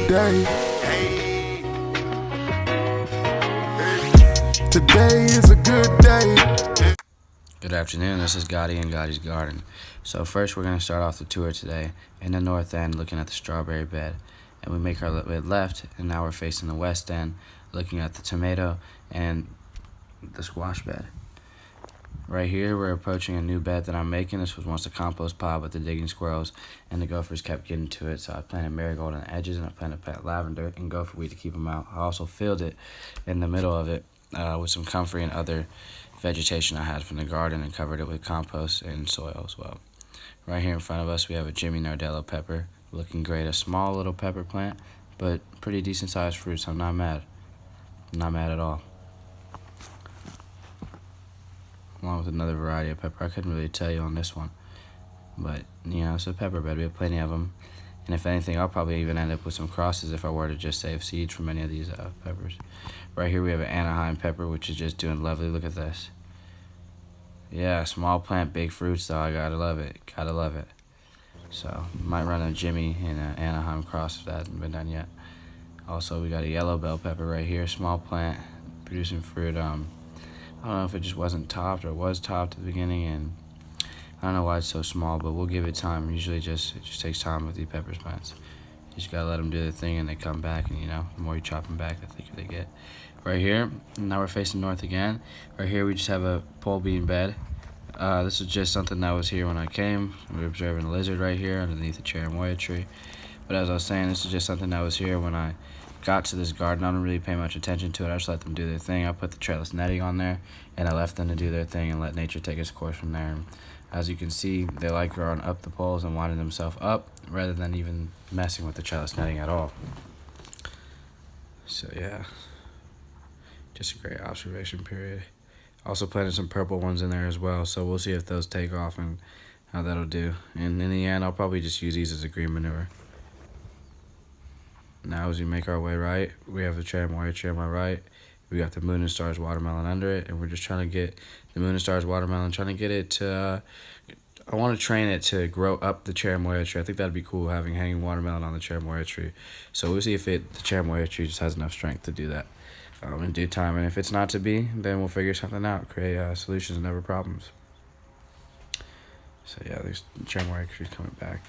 day. Today is a good day. Good afternoon, this is Gotti and Gotti's Garden. So first we're going to start off the tour today in the north end looking at the strawberry bed. And we make our way left, and now we're facing the west end looking at the tomato and the squash bed. Right here we're approaching a new bed that I'm making. This was once a compost pile, but the digging squirrels and the gophers kept getting to it, so I planted marigold on the edges and I planted plant lavender and gopher weed to keep them out. I also filled it in the middle of it with some comfrey and other vegetation I had from the garden and covered it with compost and soil as well. Right here in front of us we have a Jimmy Nardello pepper, looking great. A small little pepper plant, but pretty decent sized fruits. I'm not mad. Not mad at all. Along with another variety of pepper. I couldn't really tell you on this one, but it's a pepper bed. We have plenty of them, and if anything I'll probably even end up with some crosses if I were to just save seeds from any of these peppers. Right here we have an Anaheim pepper, which is just doing lovely. Look at this. Yeah, small plant, big fruits though. I gotta love it. Gotta love it. So might run a Jimmy and an Anaheim cross if that hasn't been done yet. Also we got a yellow bell pepper right here, small plant, producing fruit. I don't know if it just wasn't topped or was topped at the beginning, and I don't know why it's so small, but we'll give it time. Usually it just takes time with these pepper plants. You just gotta let them do their thing and they come back, and the more you chop them back, the thicker they get. Right here, now we're facing north again. Right here we just have a pole bean bed. This is just something that was here when I came. We were observing a lizard right here underneath the cherimoya tree. But as I was saying, this is just something that was here when I got to this garden. I don't really pay much attention to it. I just let them do their thing. I put the trellis netting on there, and I left them to do their thing and let nature take its course from there. And as you can see, they like growing up the poles and winding themselves up rather than even messing with the trellis netting at all. So yeah, just a great observation period. Also planted some purple ones in there as well, so we'll see if those take off and how that'll do. And in the end, I'll probably just use these as a green manure. Now as we make our way right, we have the cherimoya tree on my right. We got the Moon and Stars watermelon under it, and we're just trying to get the Moon and Stars watermelon, trying to get it to, I want to train it to grow up the cherimoya tree. I think that'd be cool, having hanging watermelon on the cherimoya tree. So we'll see if the cherimoya tree just has enough strength to do that in due time. And if it's not to be, then we'll figure something out, create solutions, never problems. So yeah, there's cherimoya trees coming back.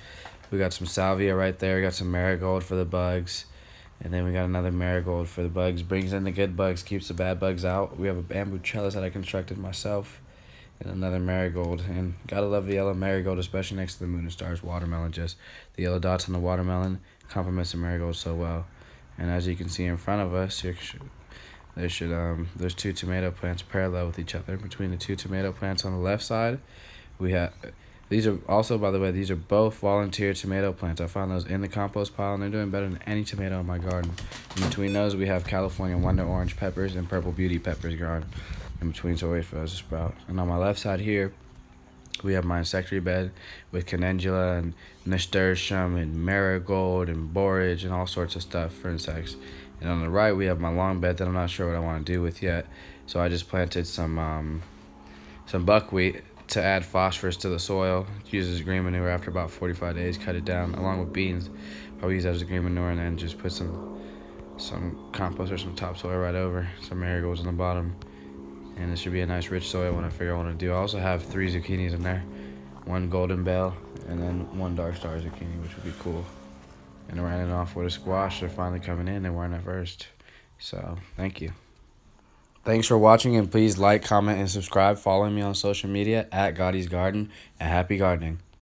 We got some salvia right there. We got some marigold for the bugs. And then we got another marigold for the bugs. Brings in the good bugs, keeps the bad bugs out. We have a bamboo trellis that I constructed myself. And another marigold. And gotta love the yellow marigold, especially next to the Moon and Stars watermelon. Just the yellow dots on the watermelon complements the marigold so well. And as you can see in front of us, there's two tomato plants parallel with each other. Between the two tomato plants on the left side, we have... These are also, by the way, these are both volunteer tomato plants. I found those in the compost pile, and they're doing better than any tomato in my garden. In between those, we have California Wonder Orange peppers and Purple Beauty peppers growing in between, so wait for those to sprout. And on my left side here, we have my insectary bed with calendula and nasturtium and marigold and borage and all sorts of stuff for insects. And on the right, we have my long bed that I'm not sure what I want to do with yet. So I just planted some buckwheat to add phosphorus to the soil. It uses green manure after about 45 days, cut it down along with beans. Probably use that as a green manure, and then just put some compost or some topsoil right over, some marigolds on the bottom. And this should be a nice rich soil when I figure out what to do. I also have 3 zucchinis in there, 1 golden bell, and then 1 dark star zucchini, which would be cool. And rounding off with a squash. They're finally coming in. They weren't at first. So thank you. Thanks for watching, and please like, comment, and subscribe. Follow me on social media at Gotti's Garden, and happy gardening.